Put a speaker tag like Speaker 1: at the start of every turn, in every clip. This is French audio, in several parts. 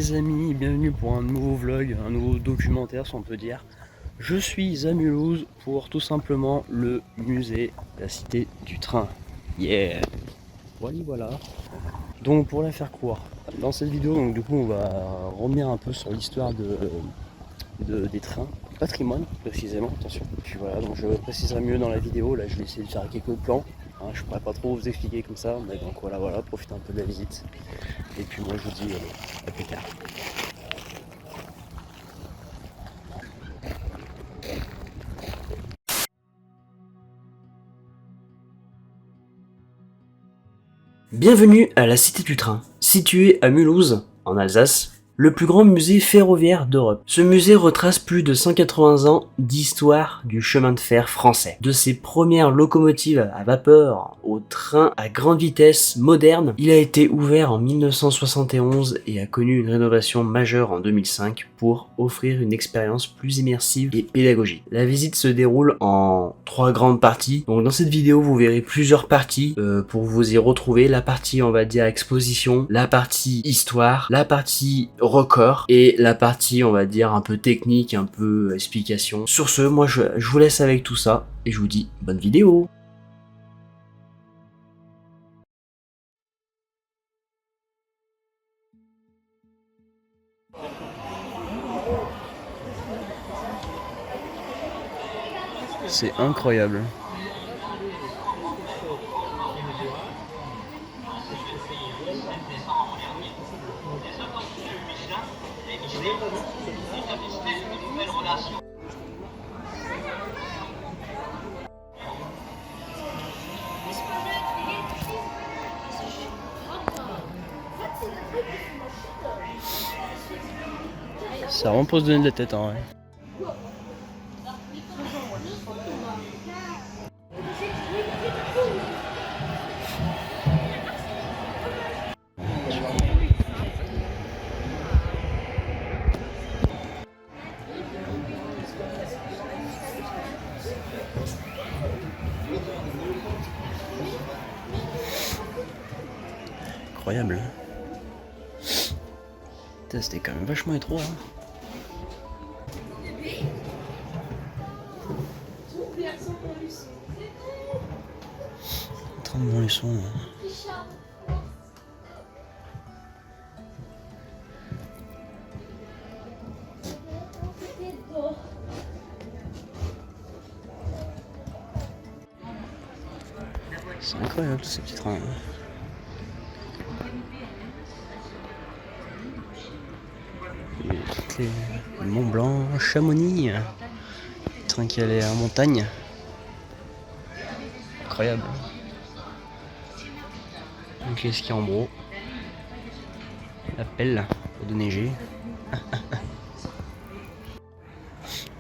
Speaker 1: les amis, bienvenue pour un nouveau vlog, un nouveau documentaire si on peut dire. Je suis à Mulhouse pour tout simplement le musée La Cité du Train. Yeah. Voilà. Donc pour la faire court, dans cette vidéo donc, du coup on va revenir un peu sur l'histoire des trains, du patrimoine précisément, attention. Puis voilà, donc je préciserai mieux dans la vidéo, là je vais essayer de faire quelques plans. Hein, je pourrais pas trop vous expliquer comme ça, mais donc voilà, profitez un peu de la visite. Et puis moi je vous dis à plus tard. Bienvenue à la Cité du Train, située à Mulhouse, en Alsace, le plus grand musée ferroviaire d'Europe. Ce musée retrace plus de 180 ans d'histoire du chemin de fer français. De ses premières locomotives à vapeur au train à grande vitesse moderne, il a été ouvert en 1971 et a connu une rénovation majeure en 2005 pour offrir une expérience plus immersive et pédagogique. La visite se déroule en 3 grandes parties. Donc dans cette vidéo, vous verrez plusieurs parties pour vous y retrouver. La partie, on va dire, exposition, la partie histoire, la partie record et la partie, on va dire, un peu technique, un peu explication. Sur ce, moi je vous laisse avec tout ça et je vous dis bonne vidéo. C'est incroyable. Ça vraiment pour se donner de la tête en vrai. Incroyable. C'était quand même vachement étroit. Hein. Train de Montluçon. C'est incroyable ces petits trains. Le Mont Blanc, Chamonix, train qui allait en montagne. Incroyable. Donc les skis en bro. La pelle pour déneiger.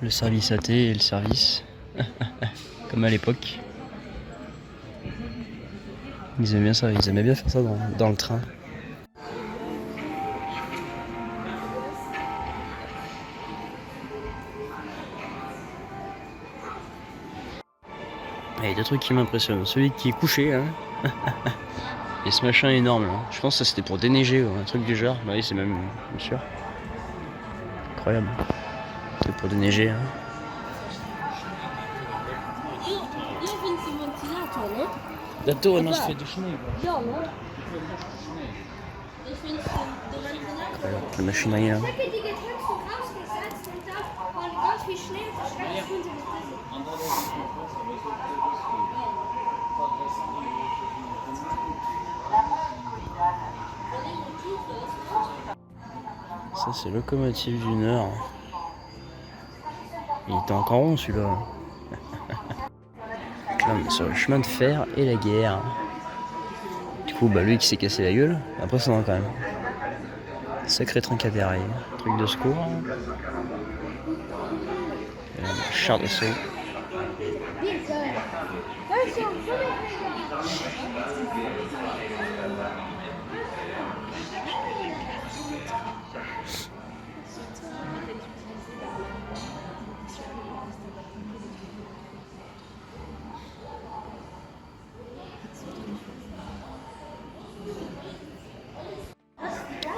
Speaker 1: Le service AT et le service. Comme à l'époque. Ils aimaient bien ça, ils aimaient bien faire ça dans le train. Il y a des trucs qui m'impressionnent. Celui qui est couché, hein. Et ce machin énorme là. Je pense que ça c'était pour déneiger ou un truc du genre. Bah oui, c'est même bien sûr. Incroyable. C'est pour déneiger. Hein. Da torre non si fai schnee. La machinerie là. Ça c'est locomotive du Nord. Il était encore rond celui-là. Là on est sur le chemin de fer et la guerre. Du coup bah lui qui s'est cassé la gueule. Impressionnant quand même. Sacré train qui a déraillé. Truc de secours. Char d'assaut.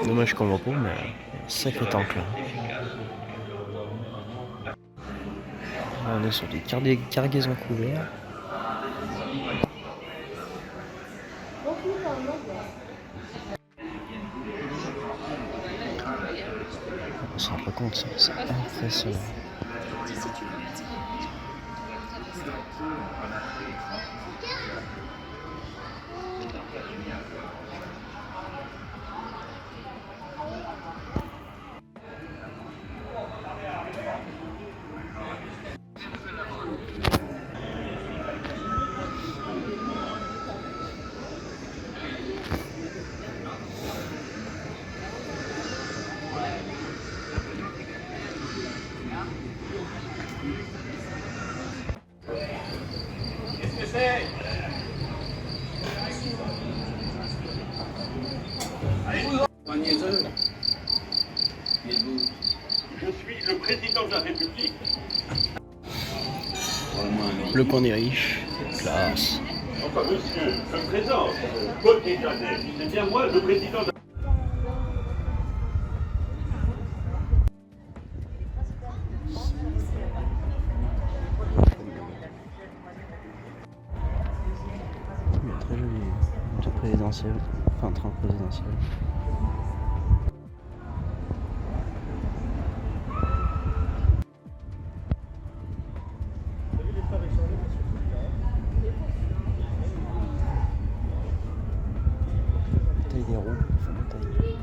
Speaker 1: Dommage qu'on voit pas, mais sacré tank là. On est sur des cargaisons couvertes. On s'en rend pas compte, c'est impressionnant.
Speaker 2: Je suis le président de la République.
Speaker 1: Le qu'on est riche, classe.
Speaker 2: Enfin, monsieur, je me présente. Paul Déjeuner. C'est bien moi, le président de
Speaker 1: Très joli, moto présidentielle, enfin train présidentiel. Taille des roues, enfin la taille.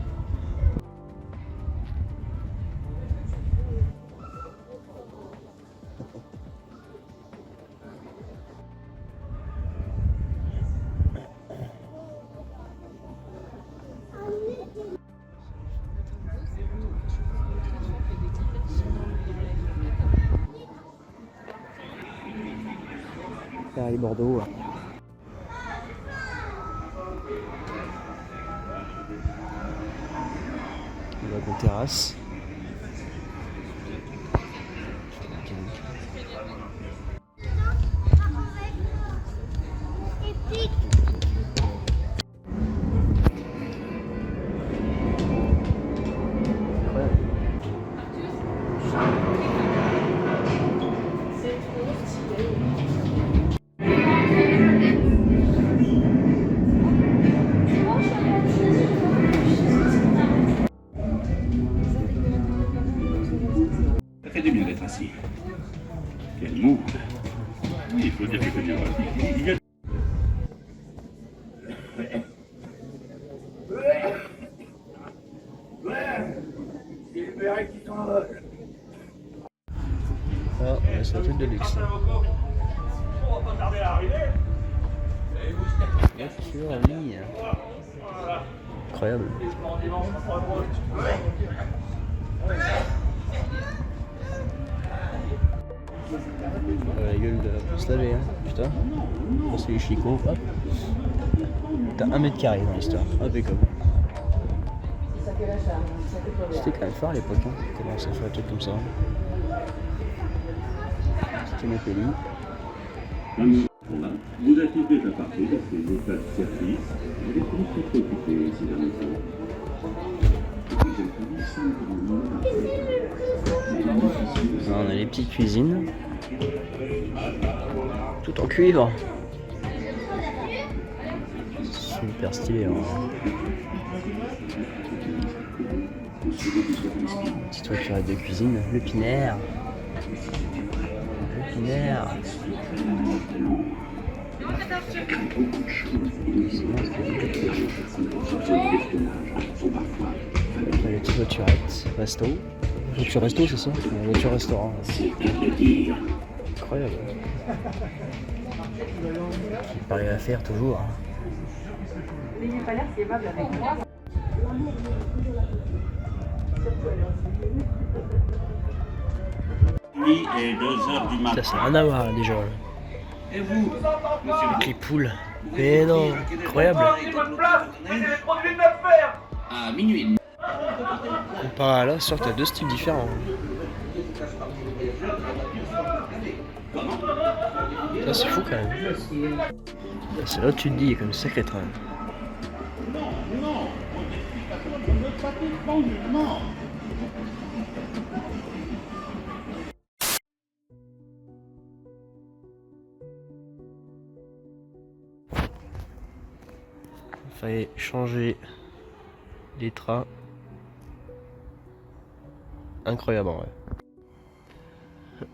Speaker 1: Paris-Bordeaux. On va en terrasse.
Speaker 2: Ça fait du bien d'être assis. Quel mot. Oui, il faut dire que c'est bien. Il y a...
Speaker 1: Ah, c'est un truc de luxe.
Speaker 2: On va pas tarder à arriver.
Speaker 1: Voiture en ligne. Incroyable. La gueule de se laver, hein. Putain. Ça, c'est les chicots. Hop. T'as 1 mètre carré dans l'histoire. Impeccable. C'était quand même fort à l'époque, hein. Comment ça fait un truc comme ça. C'était mes pays.
Speaker 2: Vous êtes déjà parti de ces états de service. Vous êtes très occupé ces derniers temps.
Speaker 1: On a les petites cuisines. Tout en cuivre. Super stylé. Hein. Petite voiturette de cuisine. Le Pinaire. Le Pinaire. Les petites voiturettes. Resto. Voiture resto, c'est ça? Voiture restaurant. Incroyable. Il paraît à faire toujours.
Speaker 3: Mais il n'a pas l'air si aimable avec moi.
Speaker 2: Nuit et 2h du matin.
Speaker 1: Ça, c'est rien à voir là, déjà. Là.
Speaker 2: Et vous, monsieur
Speaker 1: Avec les poules. Mais non, incroyable.
Speaker 2: à minuit.
Speaker 1: Comparé à là, sûr que t'as deux styles différents. Ça, c'est fou quand même. C'est là que tu te dis, il y a comme sacré train.
Speaker 4: ne pratiquement nullement.
Speaker 5: Il fallait changer les trains. Incroyable en vrai.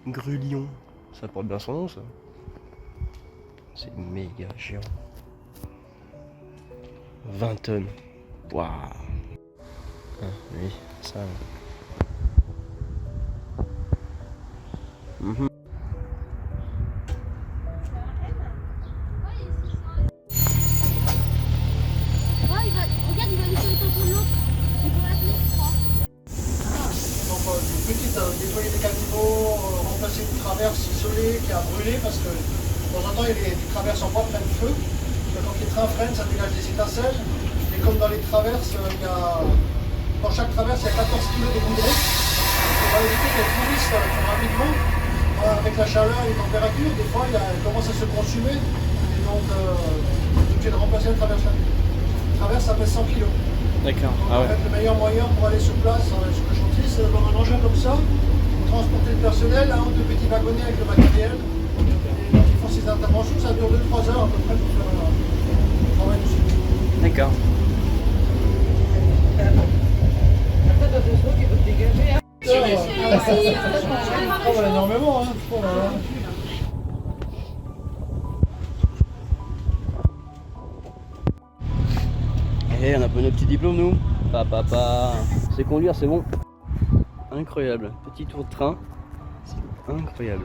Speaker 5: Grue-Lyon, ça porte bien son nom ça. C'est méga géant. 20 tonnes. Waouh. Ah, oui, ça. Mhm.
Speaker 6: Regarde, il va aller sur les tampons de l'autre. Il va l'appeler, je crois.
Speaker 4: Donc une petite nettoyer des caniveaux, remplacer une traverse isolée qui a brûlé parce que de temps en temps il y a des traverses en bois plein de feu. Quand les trains freinent, ça dégage des étincelles. Et comme dans les traverses, dans chaque traverse, il y a 14 kg de goudron. On va éviter qu'elles pourrissent trop rapidement. Avec la chaleur et les températures, des fois, elles commencent à se consumer. Et donc, on est obligé de remplacer la traverse là. La traverse, ça pèse 100 kg.
Speaker 5: D'accord.
Speaker 4: Donc,
Speaker 5: Ah
Speaker 4: en fait, le meilleur moyen pour aller sur place, sur le chantier, c'est d'avoir un engin comme ça, pour transporter le personnel, un ou deux petits wagonnets avec le matériel. Et donc, ils font ces interventions, ça dure 2-3 heures à peu près pour faire le travail dessus.
Speaker 5: D'accord.
Speaker 4: Ah bah énormément, hein. Oh là là.
Speaker 5: Et on a pas nos petits diplômes nous. Papa. C'est conduire, c'est bon. Incroyable. Petit tour de train. C'est incroyable.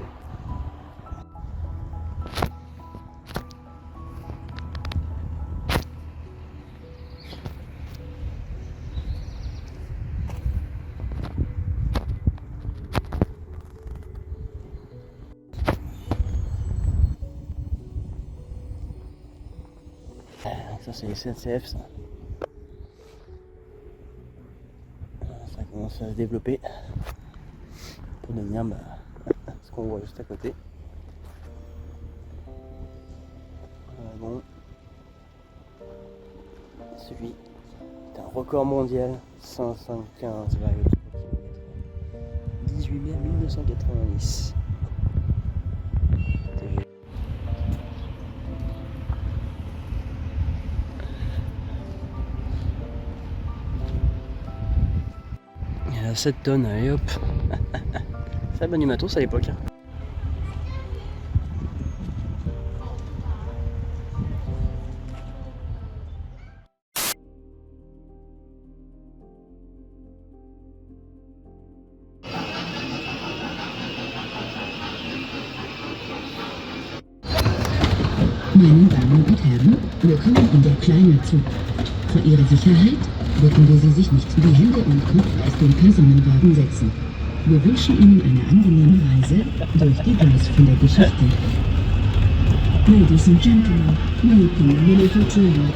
Speaker 5: Ça c'est les SNCF ça. Ça commence à se développer pour devenir ce qu'on voit juste à côté. Bon. Celui est un record mondial, 175,3 km. 18 mai 1990. Il y a 7 tonnes, allez hop. Ça va du matos à l'époque.
Speaker 7: Meine Damen und Herren, willkommen in der kleinen Zug. Für Ihre Sicherheit bitten wir Sie, sich nicht die Hände im Kopf aus dem Personenwagen setzen. Wir wünschen Ihnen eine angenehme Reise durch die Gleis von der Geschichte. Ladies and gentlemen, welcome in the little train.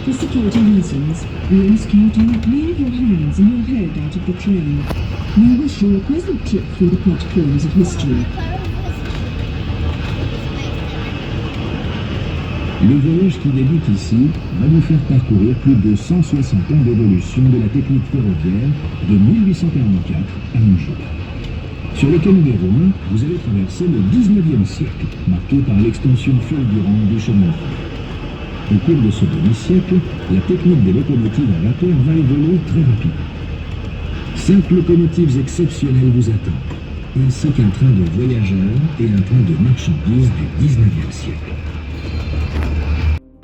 Speaker 7: For security reasons, we ask you to not leave your hands and your head out of the train. We wish you a pleasant trip through the platforms of history.
Speaker 8: Le voyage qui débute ici va nous faire parcourir plus de 160 ans d'évolution de la technique ferroviaire de 1844 à nos jours. Sur les canaux des Romains, vous allez traverser le 19e siècle, marqué par l'extension fulgurante du chemin de fer. Au cours de ce demi-siècle, la technique des locomotives à vapeur va évoluer très rapidement. 5 locomotives exceptionnelles vous attendent, ainsi qu'un train de voyageurs et un train de marchandises du 19e siècle.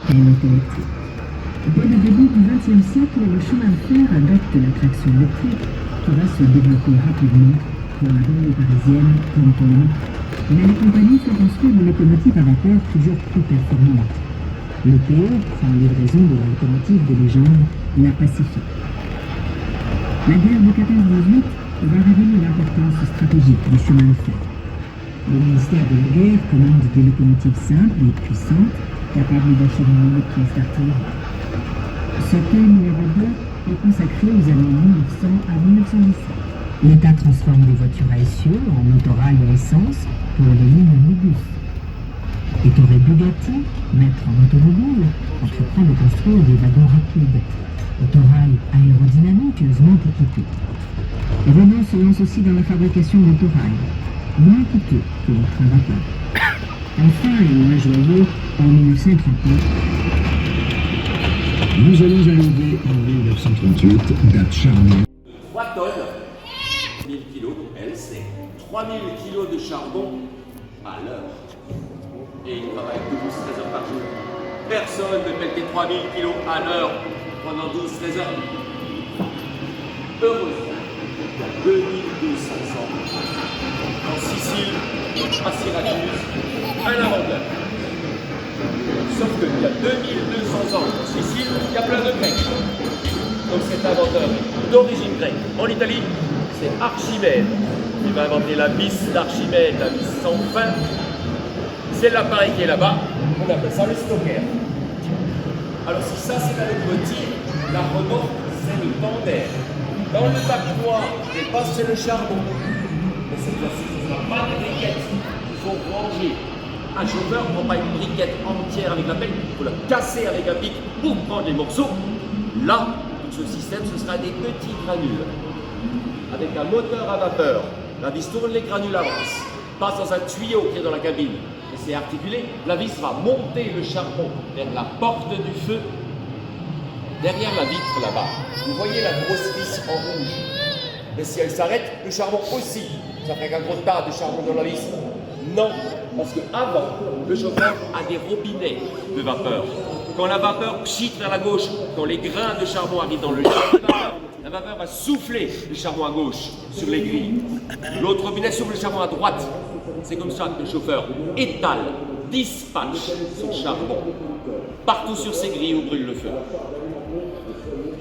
Speaker 7: Dès le début du XXe siècle, le chemin de fer adopte la traction électrique qui va se développer rapidement pour la banlieue parisienne comme pour nous. Mais les compagnies font construire des locomotives à vapeur toujours plus performantes. Le PO prend livraison de la locomotive de légende, la Pacifique. La guerre de 14-18 va révéler l'importance stratégique du chemin de fer. Le ministère de la Guerre commande des locomotives simples et puissantes capable d'acheminer les pièces d'artillerie. Ce quai numéro 2 est consacré aux années 1900 à 1917. L'État transforme des voitures à essieu en motorail à essence pour les lignes minibus. Et Torre Bugatti, maître en automobile, entreprend de construire des wagons rapides. Autorail aérodynamiqueusement équipé. Renault se lance aussi dans la fabrication d'autorail, moins coûteux que le train vapeur. Enfin, et moins joyeux, en 1939,
Speaker 8: Nous allons arriver en 1938, date charnière.
Speaker 9: 3 tonnes, 1000 kilos, donc elle, c'est 3000 kilos de charbon à l'heure. Et il travaille 12-13 heures par jour. Personne ne pelletait 3000 kilos à l'heure pendant 12-13 heures. Heureusement, il y a 2200 ans, en Sicile, à Syracuse, un inventeur. Sauf qu'il y a 2200 ans en Sicile, il y a plein de Grecs. Donc cet inventeur d'origine grecque en Italie, c'est Archimède. Il va inventer la vis d'Archimède, la vis sans fin. C'est l'appareil qui est là-bas, on appelle ça le stocker. Alors si ça c'est la locomotive, la remorque c'est le tender. Dans le bac noir, dépasse c'est le charbon. Mais cette fois-ci, ce ne sera pas des briquettes, il faut ranger. Un chauffeur ne prend pas une briquette entière avec la pelle, il faut la casser avec un pic pour prendre les morceaux. Là, tout ce système, ce sera des petits granules. Avec un moteur à vapeur, la vis tourne, les granules avancent, passe dans un tuyau qui est dans la cabine, et c'est articulé. La vis va monter le charbon vers la porte du feu, derrière la vitre là-bas. Vous voyez la grosse vis en rouge. Mais si elle s'arrête, le charbon aussi. Ça ferait qu'un gros tas de charbon dans la vis. Non, parce qu'avant, le chauffeur a des robinets de vapeur. Quand la vapeur chute vers la gauche, quand les grains de charbon arrivent dans le lit, la vapeur va souffler le charbon à gauche sur les grilles. L'autre robinet souffle le charbon à droite. C'est comme ça que le chauffeur étale, dispatche son charbon partout sur ses grilles où brûle le feu.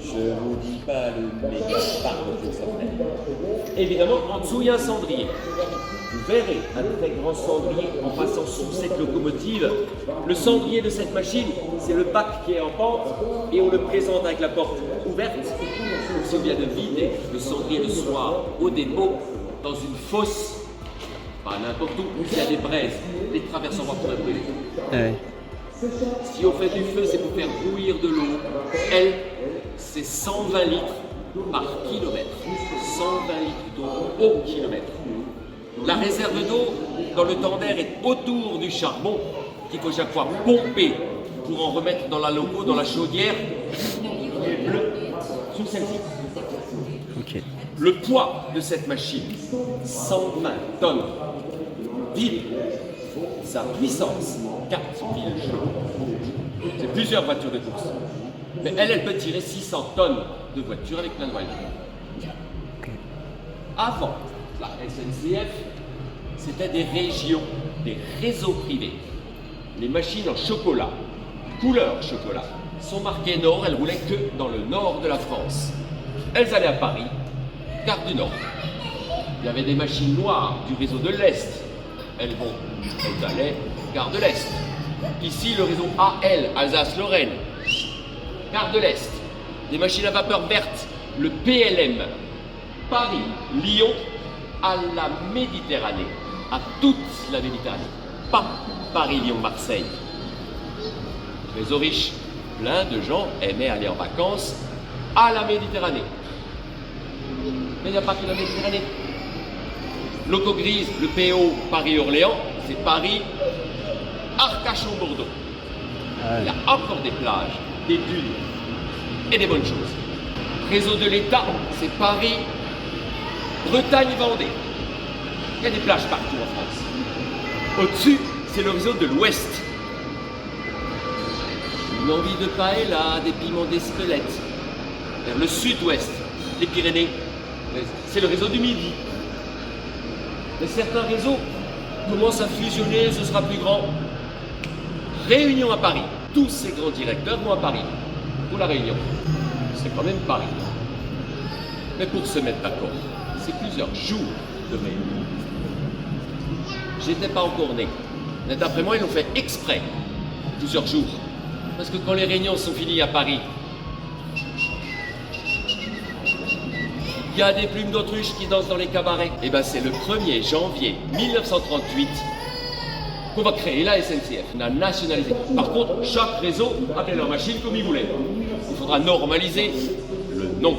Speaker 9: Je ne vous dis pas le méga partout que ça fait. Évidemment, en dessous, il y a un cendrier. Vous verrez un très grand cendrier en passant sous cette locomotive. Le cendrier de cette machine, c'est le bac qui est en pente et on le présente avec la porte ouverte. Si on vient de vider le cendrier le soir au dépôt, dans une fosse, pas n'importe où il y a des braises, les traversants vont pouvoir brûler.
Speaker 5: Ouais.
Speaker 9: Si on fait du feu, c'est pour faire bouillir de l'eau. Elle, c'est 120 litres par kilomètre. 120 litres d'eau au kilomètre. La réserve d'eau dans le tender est autour du charbon qu'il faut chaque fois pomper pour en remettre dans la loco, dans la chaudière qui est bleue sur celle-ci.
Speaker 5: Ok.
Speaker 9: Le poids de cette machine, 120 tonnes. Vide. Sa puissance, 4000 chevaux. C'est plusieurs voitures de course. Mais elle peut tirer 600 tonnes de voitures avec plein de voyants. Avant, la SNCF, c'était des régions, des réseaux privés. Les machines en chocolat, couleur chocolat, sont marquées Nord, elles roulaient que dans le nord de la France. Elles allaient à Paris, gare du Nord. Il y avait des machines noires du réseau de l'Est. Elles allaient gare de l'Est. Ici, le réseau AL, Alsace-Lorraine, gare de l'Est. Des machines à vapeur verte, le PLM, Paris, Lyon, à la Méditerranée, à toute la Méditerranée. Pas Paris, Lyon, Marseille. Réseau riche, plein de gens aimaient aller en vacances à la Méditerranée. Mais il n'y a pas que la Méditerranée. Loco grise, le PO Paris-Orléans, c'est Paris, Arcachon-Bordeaux. Il y a encore des plages, des dunes et des bonnes choses. Réseau de l'État, c'est Paris, Bretagne-Vendée. Il y a des plages partout en France. Au-dessus, c'est le réseau de l'Ouest. Une envie de paella, des piments d'Espelette. Vers le sud-ouest, les Pyrénées, c'est le réseau du Midi. Mais certains réseaux commencent à fusionner, ce sera plus grand. Réunion à Paris. Tous ces grands directeurs vont à Paris pour la réunion. C'est quand même Paris. Mais pour se mettre d'accord, c'est plusieurs jours de réunion. J'étais pas encore né. Mais d'après moi, ils l'ont fait exprès. Plusieurs jours. Parce que quand les réunions sont finies à Paris, il y a des plumes d'autruche qui dansent dans les cabarets. Et ben c'est le 1er janvier 1938 qu'on va créer la SNCF. On a nationalisé. Par contre, chaque réseau appelait leur machine comme il voulait. Il faudra normaliser le nom.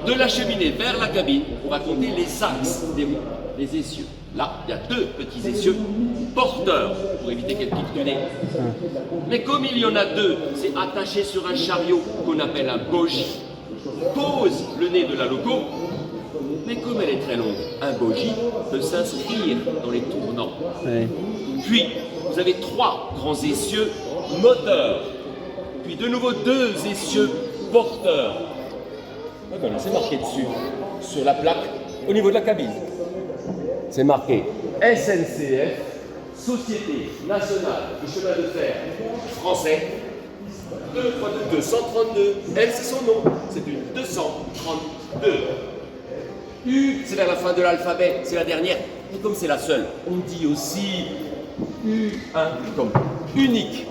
Speaker 9: De la cheminée vers la cabine, on va compter les axes des roues, les essieux. Là, il y a 2 petits essieux porteurs pour éviter qu'elles piquent du nez. Mais comme il y en a 2, c'est attaché sur un chariot qu'on appelle un bogie. Pose le nez de la loco, mais comme elle est très longue, un bogie peut s'inscrire dans les tournants.
Speaker 5: Ouais.
Speaker 9: Puis, vous avez 3 grands essieux moteurs. Puis de nouveau 2 essieux porteurs. Ah ben là, c'est marqué dessus, sur la plaque, au niveau de la cabine. C'est marqué SNCF, Société Nationale de Chemin de Fer Français. 2 fois 2, 232. Elle, c'est son nom. C'est une 232. U, c'est vers la fin de l'alphabet, c'est la dernière. Et comme c'est la seule, on dit aussi U1 comme unique.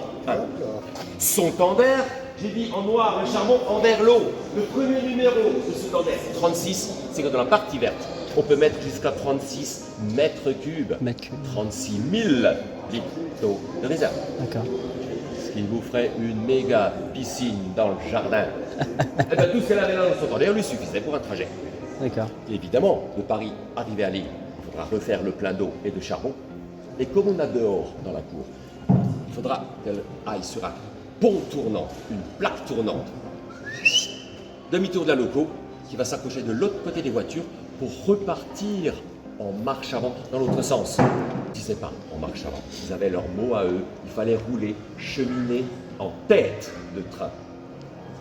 Speaker 9: Son tendaire, j'ai dit en noir le charbon envers l'eau. Le premier numéro de ce tendaire, 36, c'est que dans la partie verte, on peut mettre jusqu'à 36 mètres cubes. 36 000 litres d'eau de réserve.
Speaker 5: D'accord.
Speaker 9: Ce qui vous ferait une méga piscine dans le jardin. Et bien tout ce qu'elle avait là dans son tendaire lui suffisait pour un trajet.
Speaker 5: D'accord.
Speaker 9: Et évidemment, de Paris arriver à Lille, il faudra refaire le plein d'eau et de charbon. Et comme on a dehors dans la cour, il faudra qu'elle aille sur un pont tournant, une plaque tournante. Demi-tour de la loco qui va s'accrocher de l'autre côté des voitures pour repartir en marche avant dans l'autre sens. Ils disaient pas en marche avant, ils avaient leur mot à eux, il fallait rouler, cheminer en tête de train.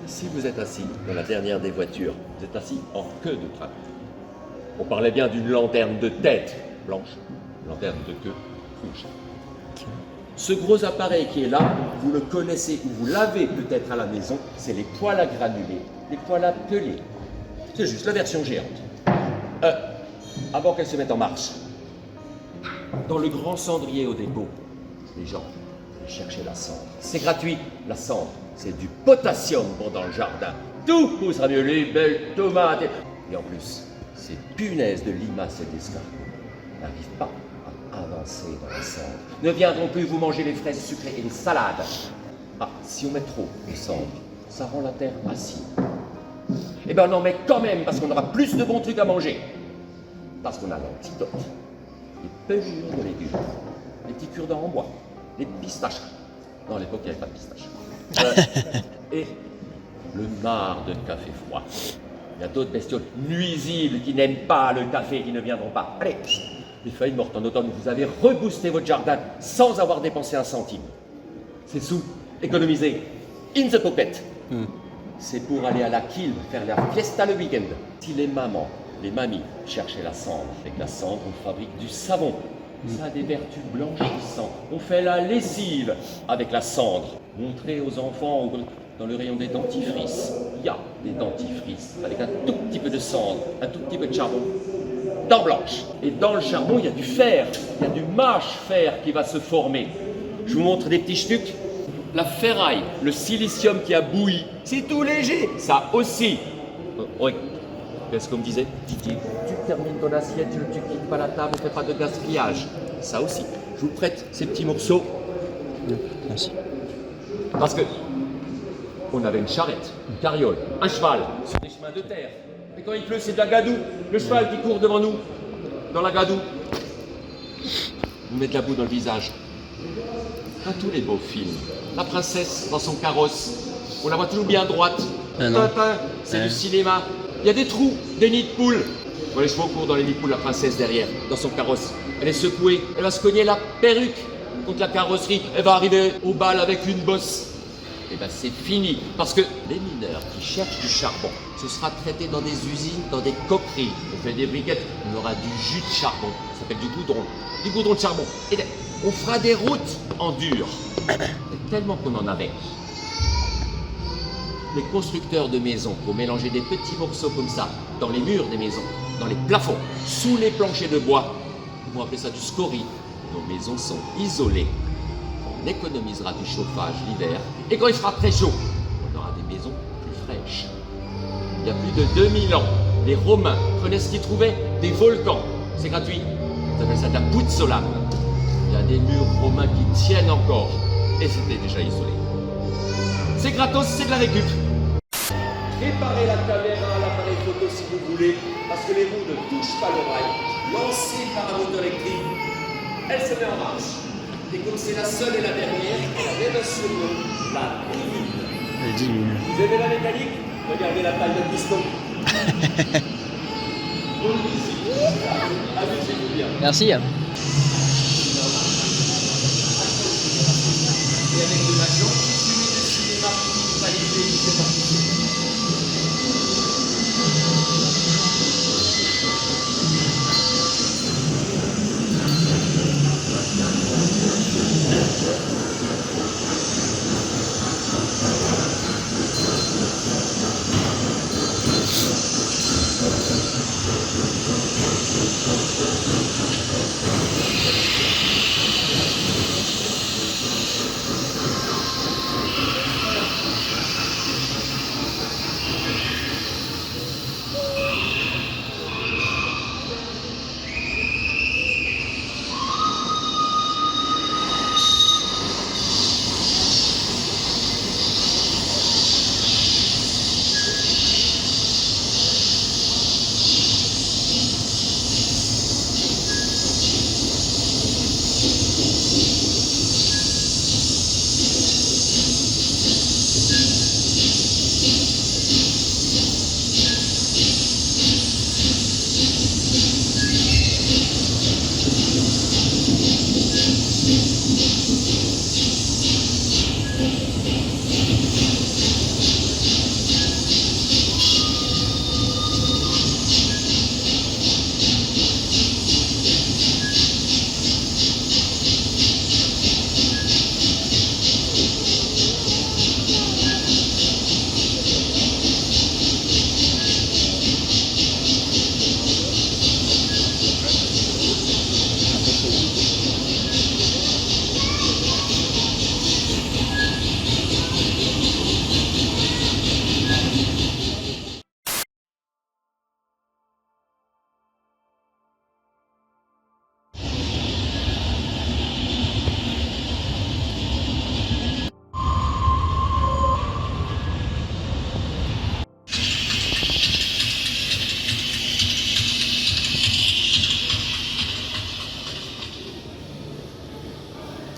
Speaker 9: Et si vous êtes assis dans la dernière des voitures, vous êtes assis en queue de train. On parlait bien d'une lanterne de tête blanche, lanterne de queue rouge. Ce gros appareil qui est là, vous le connaissez ou vous l'avez peut-être à la maison, c'est les poêles à granulés, les poêles à peler. C'est juste la version géante. Avant qu'elle se mette en marche, dans le grand cendrier au dépôt, les gens cherchaient la cendre. C'est gratuit, la cendre. C'est du potassium pour dans le jardin. Tout poussera mieux, les belles tomates. Et en plus, ces punaises de limaces et d'escargots n'arrivent pas à avancer dans la cendre. Ne viendront plus vous manger les fraises sucrées et les salades. Ah, si on met trop de cendre, ça rend la terre acide. Eh bien, on en met quand même parce qu'on aura plus de bons trucs à manger. Parce qu'on a l'antidote. Les pelures de légumes, les petits cure-dents en bois, les pistaches. Non, à l'époque, il n'y avait pas de pistaches. Et le marc de café froid. Il y a d'autres bestioles nuisibles qui n'aiment pas le café et qui ne viendront pas. Allez, les feuilles mortes en automne, vous avez reboosté votre jardin sans avoir dépensé un centime. C'est sous, économisé, in the pocket. C'est pour aller à la quille, faire la fiesta le week-end. Si les mamans, les mamies cherchaient la cendre, avec la cendre, on fabrique du savon. Ça a des vertus blanchissantes. On fait la lessive avec la cendre. Montrez aux enfants dans le rayon des dentifrices. Il y a des dentifrices avec un tout petit peu de cendre, un tout petit peu de charbon. Dents blanches. Et dans le charbon, il y a du fer. Il y a du mâche-fer qui va se former. Je vous montre des petits stucs. La ferraille, le silicium qui a bouilli, c'est tout léger. Ça aussi. Oui. Qu'est-ce qu'on me disait? Didier, tu termines ton assiette, tu ne quittes pas la table, ne fais pas de gaspillage. Ça aussi. Je vous prête ces petits morceaux.
Speaker 5: Merci.
Speaker 9: Parce que on avait une charrette, une carriole, un cheval sur des chemins de terre. Et quand il pleut, c'est de la gadoue. Le cheval qui court devant nous, dans la gadoue. Vous mettez de la boue dans le visage. Dans tous les beaux films, la princesse dans son carrosse, on la voit toujours bien droite. Tintin, c'est du cinéma. Il y a des trous, des nids de poules. Les chevaux courent dans les nids de poules, la princesse derrière, dans son carrosse. Elle est secouée, elle va se cogner la perruque contre la carrosserie. Elle va arriver au bal avec une bosse. Et bien c'est fini, parce que les mineurs qui cherchent du charbon, ce sera traité dans des usines, dans des coqueries. On fait des briquettes, on aura du jus de charbon, ça s'appelle du goudron de charbon. Et on fera des routes en dur. Et tellement qu'on en avait. Les constructeurs de maisons, pour mélanger des petits morceaux comme ça, dans les murs des maisons, dans les plafonds, sous les planchers de bois, ils vont appeler ça du scorie. Nos maisons sont isolées. On économisera du chauffage l'hiver, et quand il sera très chaud, on aura des maisons plus fraîches. Il y a plus de 2000 ans, les Romains prenaient ce qu'ils trouvaient des volcans. C'est gratuit. Ils appellent ça de la puzzolane. Il y a des murs romains qui tiennent encore. Et c'était déjà isolé. C'est gratos, c'est de la récup. Préparez la caméra à l'appareil photo si vous voulez, parce que les roues ne touchent pas l'oreille. Lancée par un moteur électrique, elle se met en marche. Et comme c'est la seule et la dernière, elle a même un surnom, la divine. Vous aimez la mécanique? Regardez la taille de piston. Amusez-vous bien.
Speaker 5: Merci.
Speaker 9: Et avec de la gentille de cinéma réalisée, c'est parti.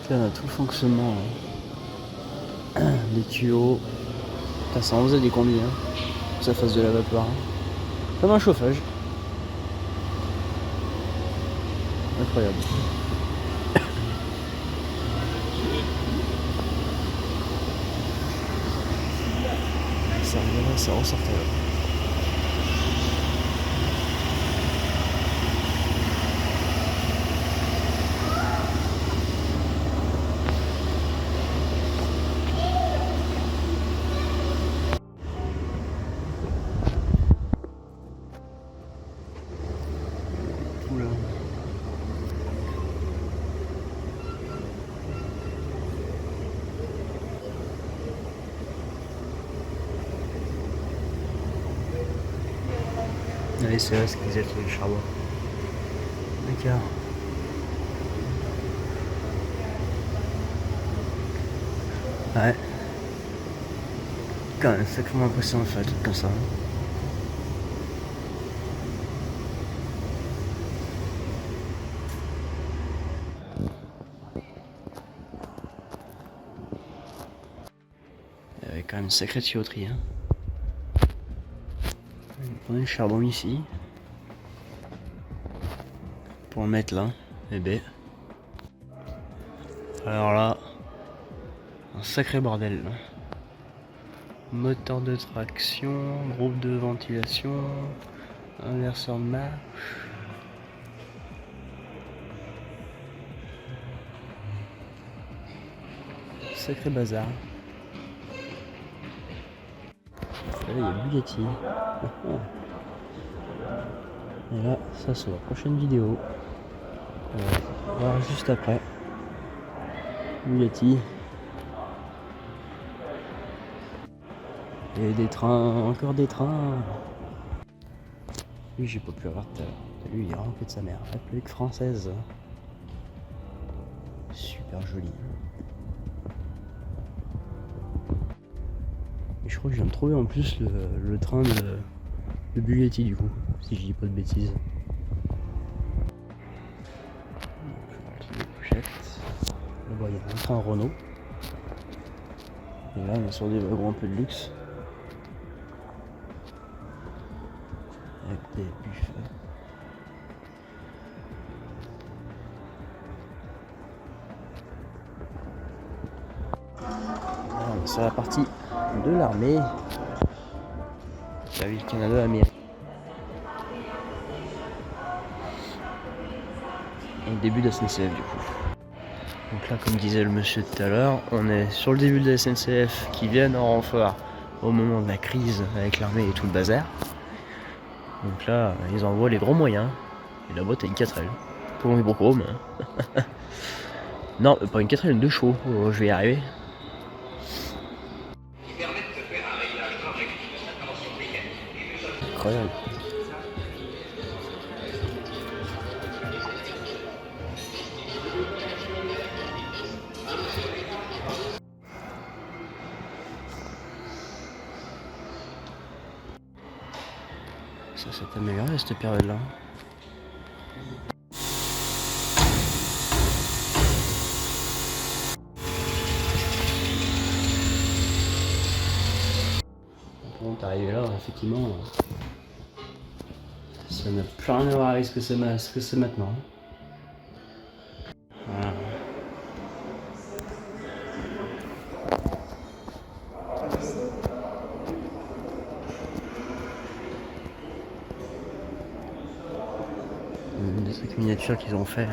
Speaker 5: Là, on a tout le fonctionnement des tuyaux. Putain, ça en faisait des combis, hein. Que ça fasse de la vapeur. Comme un chauffage. Incroyable. Ça reviendrait, ça ressortait là. Oula. Allez, c'est là ce qu'ils étaient le charbon. D'accord. Ouais. Quand même sacrément impressionnant de faire un truc comme ça. Il y avait quand même une sacrée tuyauterie. Hein. On a le charbon ici. Pour le mettre là. Et ben. Alors là. Un sacré bordel là. Moteur de traction, groupe de ventilation, inverseur de marche. Sacré bazar. Là il y a Bugatti. Et là, ça c'est la prochaine vidéo. On va voir juste après. Bugatti. Et des trains, encore des trains. Lui j'ai pas pu avoir tout à l'heure. Lui il est rempli de sa mère. République française. Super joli. Et je crois que je viens de trouver en plus le train de Bugatti du coup, si je dis pas de bêtises. Là-bas il y a un train Renault. Et là on est sur des wagons un peu de luxe. Avec des buffets. Là on est sur la partie de l'armée. La ville Canada Amérique. Et le début de la SNCF du coup. Donc là, comme disait le monsieur tout à l'heure, on est sur le début de la SNCF qui viennent en renfort au moment de la crise avec l'armée et tout le bazar. Donc là, ils envoient les gros moyens. Et la boîte a une 4L. Pour les beaucoup, mais... non, pas une 4L, une 2 chevaux. Oh, je vais y arriver. Incroyable. Ça s'est amélioré cette période-là. Bon, t'es arrivé là, effectivement, ça n'a plus rien à voir avec ce que c'est maintenant. Voilà. Des trucs miniatures qu'ils ont fait.